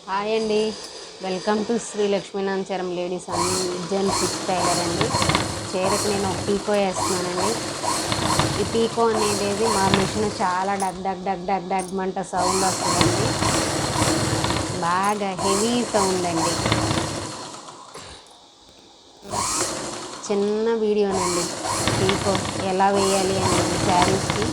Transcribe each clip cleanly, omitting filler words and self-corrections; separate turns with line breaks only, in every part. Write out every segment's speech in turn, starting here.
Hi అండి. Welcome to Sri Lakshminathacharam ladies and gents tailor అండి. చీరకు నేను ఒక పీకో వేస్తున్నానండి. ఈ పీకో అనేది మా మిషన్ చాలా డగ్ డగ్ డగ్ డగ్ డగ్ మంట సౌండ్ వస్తుందండి. బాగా హెవీ సౌండ్ అండి. చిన్న వీడియోనండి. పీకో ఎలా వేయాలి అనేది శారీస్కి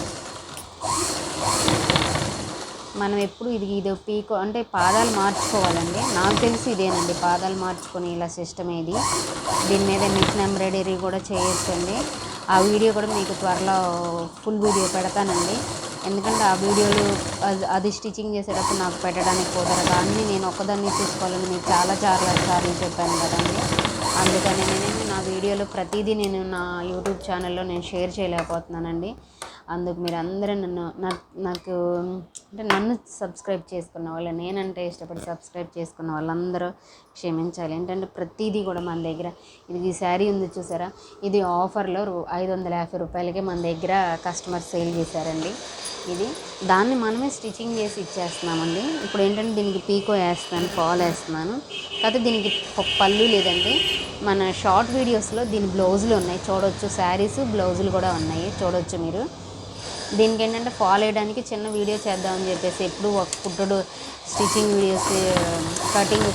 మనం ఎప్పుడు ఇది పీకో అంటే పాదాలు మార్చుకోవాలండి. నాకు తెలిసి ఇదేనండి, పాదాలు మార్చుకొని ఇలా సిస్టమ్ ఇది. దీని మీద మిషన్ ఎంబ్రాయిడరీ కూడా చేయొచ్చండి. ఆ వీడియో కూడా మీకు త్వరలో ఫుల్ వీడియో పెడతానండి. ఎందుకంటే ఆ వీడియోలు అది స్టిచ్చింగ్ చేసేటప్పుడు నాకు పెట్టడానికి కుదరదు. అన్నీ నేను ఒక్కదాన్ని చూసుకోవాలని మీకు చాలా సార్లు చెప్పాను కదండి. అందుకని నేను నా వీడియోలో ప్రతిదీ నేను నా యూట్యూబ్ ఛానల్లో నేను షేర్ చేయలేకపోతున్నానండి. అందుకు మీరు అందరూ నాకు అంటే నన్ను సబ్స్క్రైబ్ చేసుకున్న వాళ్ళు, నేనంటే ఇష్టపడి సబ్స్క్రైబ్ చేసుకున్న వాళ్ళందరూ క్షమించాలి. ఏంటంటే ప్రతిదీ కూడా మన దగ్గర ఈ శారీ ఉంది చూసారా, ఇది ఆఫర్లో 550 రూపాయలకే మన దగ్గర కస్టమర్ సేల్ చేశారండి. ఇది దాన్ని మనమే స్టిచ్చింగ్ చేసి ఇచ్చేస్తున్నామండి. ఇప్పుడు ఏంటంటే దీనికి పీకో వేస్తున్నాను, ఫాల్ వేస్తున్నాను. కాకపోతే దీనికి పళ్ళు లేదండి. మన షార్ట్ వీడియోస్లో దీని బ్లౌజులు ఉన్నాయి, చూడవచ్చు. శారీస్ బ్లౌజులు కూడా ఉన్నాయి, చూడవచ్చు మీరు. దీనికి ఏంటంటే ఫాల్ వేయడానికి చిన్న వీడియో చేద్దామని చెప్పేసి ఎప్పుడు ఒక కుట్టుడు స్టిచ్చింగ్ వీడియోస్, కటింగ్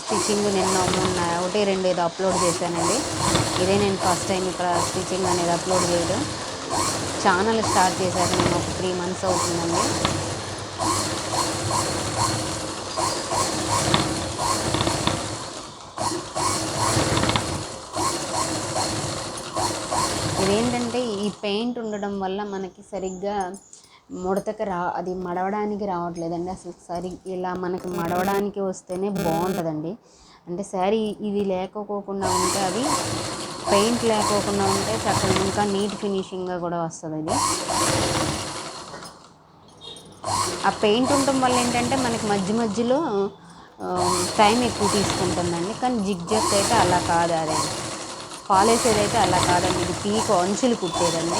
స్టిచ్చింగ్ నిన్న మొన్న 1-2 ఏదో అప్లోడ్ చేశానండి. ఇదే నేను ఫస్ట్ టైం ఇక్కడ స్టిచ్చింగ్ అనేది అప్లోడ్ చేయడం. ఛానల్ స్టార్ట్ చేశాక నేను ఒక 3 months అవుతుందండి. ఇదేంటంటే ఈ పెయింట్ ఉండడం వల్ల మనకి సరిగ్గా ముడతకి అది మడవడానికి రావట్లేదండి. అసలు ఇలా మనకి మడవడానికి వస్తేనే బాగుంటుందండి. అంటే శారీ ఇది లేకపోకుండా ఉంటే, అది పెయింట్ లేకోకుండా ఉంటే చక్కగా ఇంకా నీట్ ఫినిషింగ్గా కూడా వస్తుంది. ఇది ఆ పెయింట్ ఉండటం వల్ల ఏంటంటే మనకి మధ్యలో టైం ఎక్కువ తీసుకుంటుందండి. కానీ జిగ్జాగ్ అయితే అలా కాదు, అదే పాలేసేది అయితే అలా కాదండి. ఇది పీకో అంచులు కుట్టేదండి.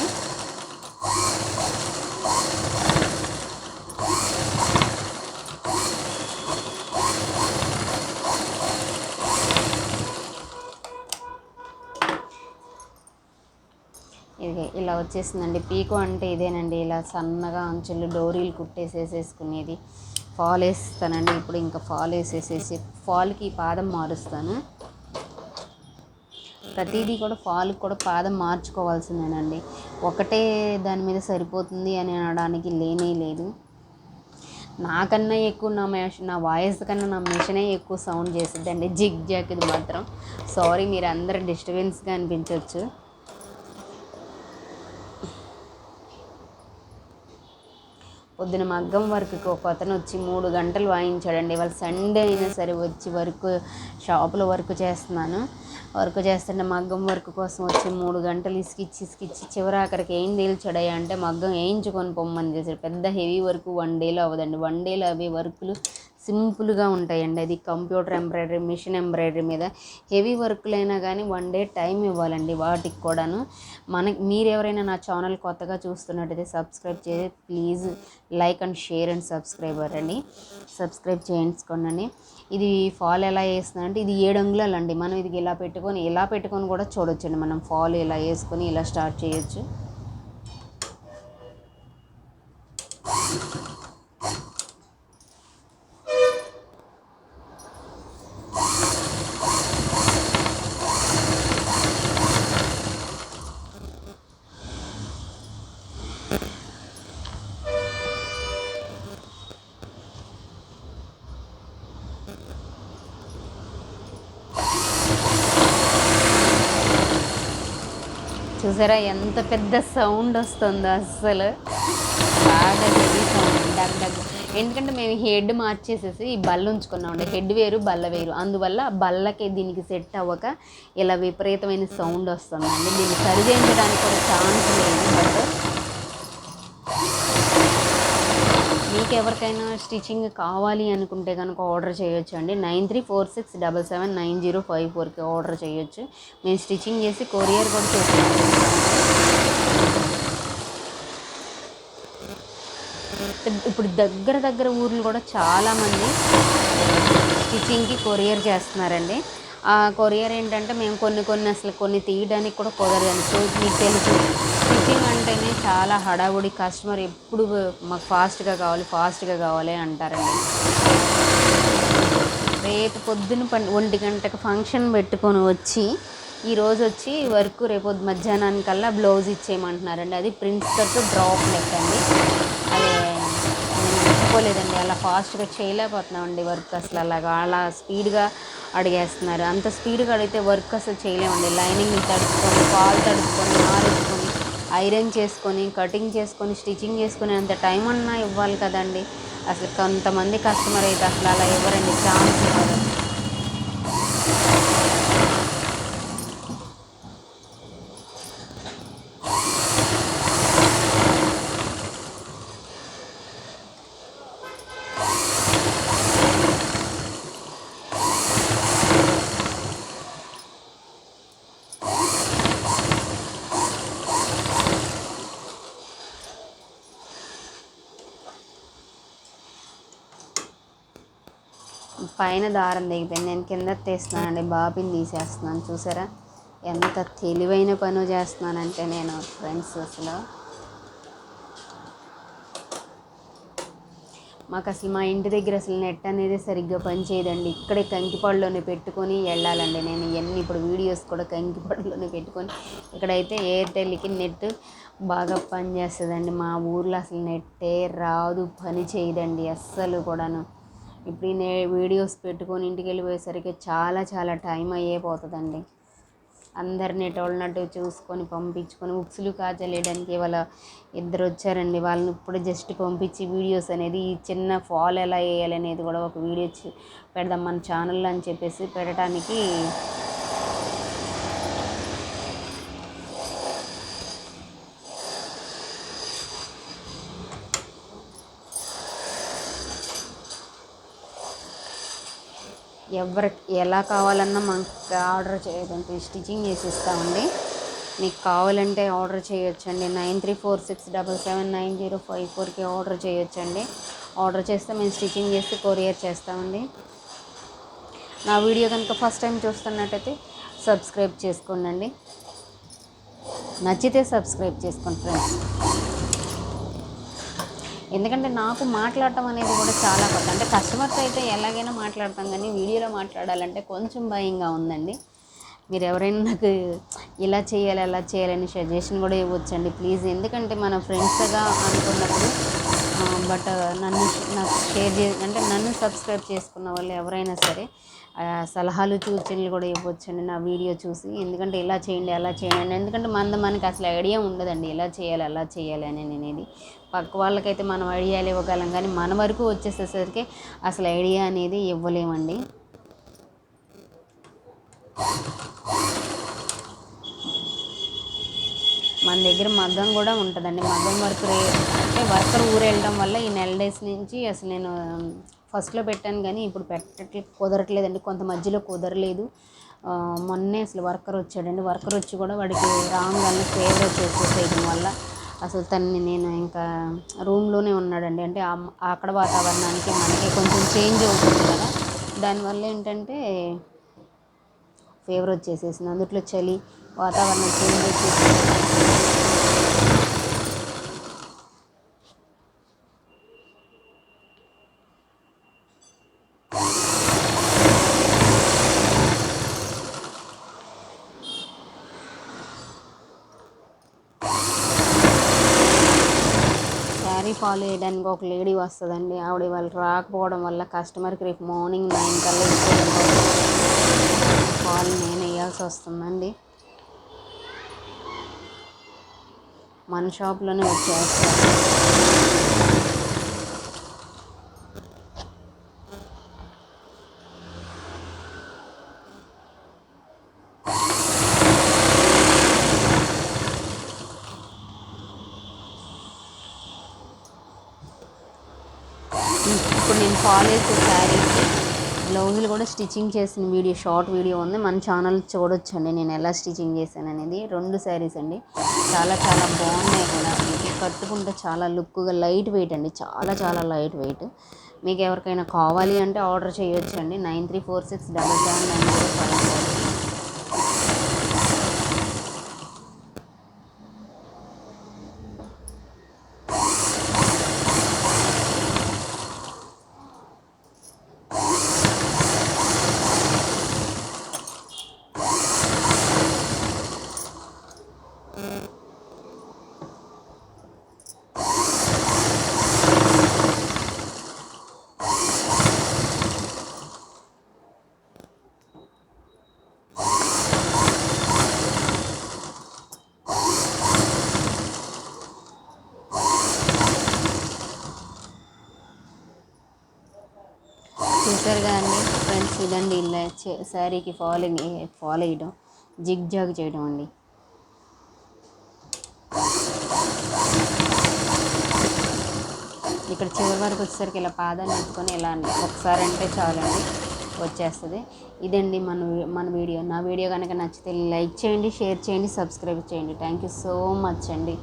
ఇది ఇలా వచ్చేసిందండి. పీకో అంటే ఇదేనండి, ఇలా సన్నగా అంచులు డోరీలు కుట్టేసేసుకునేది. ఫాల్ వేస్తానండి. ఇప్పుడు ఇంకా ఫాల్ వేసేసేసి ఫాల్కి పాదం మారుస్తాను. ప్రతిదీ కూడా ఫాల్కి కూడా పాదం మార్చుకోవాల్సిందేనండి. ఒకటే దాని మీద సరిపోతుంది అని అనడానికి లేనే లేదు. నాకన్నా ఎక్కువ నా వాయిస్ కన్నా నా మిషనే ఎక్కువ సౌండ్ చేసిద్దండి. జిగ్ జాక్ ఇది మాత్రం. సారీ, మీరు అందరూ డిస్టర్బెన్స్గా అనిపించవచ్చు. పొద్దున మగ్గం వర్క్కి ఒక అతను వచ్చి 3 గంటలు వాయించాడండి. వాళ్ళు సండే అయినా సరే వచ్చి షాపులో వర్క్ చేస్తుంటే మగ్గం వర్క్ కోసం వచ్చి 3 గంటలు ఇసుకిచ్చి చివరాఖరికి ఏం తేల్చాడయ్యా అంటే మగ్గం వేయించుకొని పొమ్మని చేశాడు. పెద్ద హెవీ వర్క్ 1 డేలో అవ్వదండి. 1 డేలో అవి వర్కులు సింపుల్గా ఉంటాయండి. అది కంప్యూటర్ ఎంబ్రాయిడరీ, మిషన్ ఎంబ్రాయిడరీ మీద హెవీ వర్క్లైనా కానీ 1 డే టైం ఇవ్వాలండి వాటికి కూడాను. మీరు ఎవరైనా నా ఛానల్ కొత్తగా చూస్తున్నట్టయితే సబ్స్క్రైబ్ చేసి please like and share and subscribe చేయించుకోండి. ఇది ఫాల్ ఎలా వేస్తుందంటే, ఇది 7 అంగుళాలు అండి. మనం ఇది ఇలా పెట్టుకొని కూడా చూడొచ్చండి. మనం ఫాల్ ఇలా వేసుకొని ఇలా స్టార్ట్ చేయొచ్చు. చూసారా ఎంత పెద్ద సౌండ్ వస్తుందో, అస్సలు బాగా హెవీ సౌండ్ డగ్ డగ్. ఎందుకంటే మేము హెడ్ మార్చేసేసి ఈ బల్ల ఉంచుకున్నామండి. హెడ్ వేరు, బల్ల వేరు. అందువల్ల బల్లకి దీనికి సెట్ అవ్వక ఇలా విపరీతమైన సౌండ్ వస్తుందండి. దీన్ని సరి చేయించడానికి కూడా ఛాన్స్ లేదు. బట్ మీకు ఎవరికైనా స్టిచ్చింగ్ కావాలి అనుకుంటే కనుక ఆర్డర్ చేయొచ్చు అండి. 9346779054కి ఆర్డర్ చేయొచ్చు. మేము స్టిచ్చింగ్ చేసి కొరియర్ కూడా చేస్తున్నాము. ఇప్పుడు దగ్గర దగ్గర ఊర్లు కూడా చాలామంది స్టిచ్చింగ్కి కొరియర్ చేస్తున్నారండి. ఆ కొరియర్ ఏంటంటే మేము కొన్ని అసలు కొన్ని తీయడానికి కూడా కుదరదండి. సో మీకు తెలుసు స్టిచ్చింగ్ అంటేనే చాలా హడావుడి, కస్టమర్ ఎప్పుడు మాకు ఫాస్ట్గా కావాలి అంటారండి. రేపు పొద్దున 1 గంటకు ఫంక్షన్ పెట్టుకొని వచ్చి ఈరోజు వచ్చి వర్క్ రేపు మధ్యాహ్నానికల్లా బ్లౌజ్ ఇచ్చేయమంటున్నారండి. అది ప్రిన్స్ కట్ డ్రాప్ నెక్ అండి. అదే నేను మర్చిపోలేదండి, అలా ఫాస్ట్గా చేయలేకపోతున్నామండి వర్క్. అసలు అలా స్పీడ్గా అడిగేస్తున్నారు. అంత స్పీడ్గా అడిగితే వర్క్ అసలు చేయలేమండి. లైనింగ్ తడుపుకొని పాలు తడుపుకొని ఆరేసుకొని ఐరన్ చేసుకొని కటింగ్ చేసుకొని స్టిచ్చింగ్ చేసుకొని అంత టైం అన్నా ఇవ్వాలి కదండి. అసలు కొంతమంది కస్టమర్ అయితే అసలు అలా ఇవ్వరండి, ఛాన్స్ ఇవ్వరు. పైన దారం దిగిపోయింది, నేను కింద తీస్తున్నానండి, బాబిని తీసేస్తున్నాను. చూసారా ఎంత తెలివైన పని చేస్తున్నానంటే నేను ఫ్రెండ్స్. అసలు మాకు అసలు మా ఇంటి దగ్గర అసలు నెట్ అనేది సరిగ్గా పనిచేయదండి. ఇక్కడే కంకిపాడులోనే పెట్టుకొని వెళ్ళాలండి నేను ఇవన్నీ. ఇప్పుడు వీడియోస్ కూడా కంకిపాడులోనే పెట్టుకొని, ఇక్కడైతే ఎయిర్టెల్కి నెట్ బాగా పనిచేస్తుందండి. మా ఊర్లో అసలు నెట్టే రాదు, పని చేయదండి అస్సలు కూడాను. ఇప్పుడు వీడియోస్ పెట్టుకొని ఇంటికి వెళ్ళిపోయేసరికి చాలా టైం పోతుందండి. అందరు నెటోళ్ళనట్టు చూసుకొని పంపించుకొని ఉక్సులు కాజాలు వేయడానికి వాళ్ళ 2 వచ్చారండి. వాళ్ళని ఇప్పుడు జస్ట్ పంపించి వీడియోస్ అనేది ఈ చిన్న ఫాల్ ఎలా వేయాలనేది కూడా ఒక వీడియో పెడదాం మన ఛానల్లో అని చెప్పేసి పెట్టడానికి ఎవరికి ఎలా కావాలన్నా మనకు ఆర్డర్ చేయదండి, స్టిచ్చింగ్ చేసి ఇస్తామండి. మీకు కావాలంటే ఆర్డర్ చేయొచ్చండి. 9346779054కి ఆర్డర్ చేయొచ్చండి. ఆర్డర్ చేస్తే మేము స్టిచ్చింగ్ చేసి కొరియర్ చేస్తామండి. నా వీడియో కనుక ఫస్ట్ టైం చూస్తున్నట్టయితే సబ్స్క్రైబ్ చేసుకోండి. నచ్చితే సబ్స్క్రైబ్ చేసుకోండి ఫ్రెండ్స్. ఎందుకంటే నాకు మాట్లాడటం అనేది కూడా చాలా కొత్త. అంటే కస్టమర్స్ అయితే ఎలాగైనా మాట్లాడతాం, కానీ వీడియోలో మాట్లాడాలంటే కొంచెం భయంగా ఉందండి. మీరు ఎవరైనా నాకు ఇలా చేయాలి అలా చేయాలని సజెషన్ కూడా ఇవ్వచ్చండి ప్లీజ్. ఎందుకంటే మన ఫ్రెండ్స్గా అనుకున్నప్పుడు బట్ నాకు షేర్ అంటే నన్ను సబ్స్క్రైబ్ చేసుకున్న వాళ్ళు ఎవరైనా సరే సలహాలు సూచనలు కూడా ఇవ్వచ్చండి నా వీడియో చూసి. ఎందుకంటే ఇలా చేయండి అలా చేయండి, ఎందుకంటే మనకి అసలు ఐడియా ఉండదండి ఎలా చేయాలి అలా చేయాలి అని అనేది. పక్క వాళ్ళకైతే మనం ఐడియాలు ఇవ్వగలం, కానీ మన వరకు వచ్చేసేసరికి అసలు ఐడియా అనేది ఇవ్వలేమండి. మన దగ్గర మగ్గం కూడా ఉంటుందండి. మగ్గం వర్క్ అంటే వర్కర్ ఊరు వెళ్ళడం వల్ల ఈ నెల డేస్ నుంచి అసలు నేను ఫస్ట్లో పెట్టాను, కానీ ఇప్పుడు కుదరట్లేదండి. కొంత మధ్యలో కుదరలేదు. మొన్నే అసలు వర్కర్ వచ్చాడండి. వర్కర్ వచ్చి కూడా వాడికి రాగానే ఫేవర్ వచ్చేసేయడం వల్ల అసలు తనని నేను ఇంకా రూమ్లోనే ఉన్నాడండి. అంటే అక్కడ వాతావరణానికి మనకి కొంచెం చేంజ్ అవుతుంది కదా, దానివల్ల ఏంటంటే ఫేవర్ వచ్చేసేసింది. అందుట్లో చలి వాతావరణం చేంజ్ వచ్చేసి శారీ ఫాలో చేయడానికి ఒక లేడీ వస్తుందండి. ఆవిడ వాళ్ళు రాకపోవడం వల్ల కస్టమర్కి రేపు మార్నింగ్ 9 కల్లా ఫాల్ నేను వేయాల్సి వస్తుందండి. మన షాప్లోనే వచ్చేస్తారు. ఇప్పుడు నేను ఫాల్ వేసే శారీకి బ్లౌజులు కూడా స్టిచ్చింగ్ చేసిన వీడియో, షార్ట్ వీడియో ఉంది, మన ఛానల్ చూడొచ్చండి నేను ఎలా స్టిచ్చింగ్ చేశాను అనేది. 2 శారీస్ అండి, చాలా చాలా బాగున్నాయి కూడా. మీకు కట్టుకుంటే చాలా లుక్గా, లైట్ వెయిట్ అండి, చాలా చాలా లైట్ వెయిట్. మీకు ఎవరికైనా కావాలి అంటే ఆర్డర్ చేయొచ్చండి. 9346779054. చూసారుగా అండి ఫ్రెండ్స్, ఇదండి ఇలా శారీకి ఫాలో వేయడం, జిగ్ జాగ్ చేయడం అండి. ఇక్కడ చివరి వరకు వచ్చేసరికి ఇలా పాదాలు ఎత్తుకొని ఇలా ఒకసారి అంటే చాలండి, వచ్చేస్తుంది. ఇదండి మన వీడియో. నా వీడియో కనుక నచ్చితే లైక్ చేయండి, షేర్ చేయండి, సబ్స్క్రైబ్ చేయండి. థ్యాంక్ యూ సో మచ్ అండి.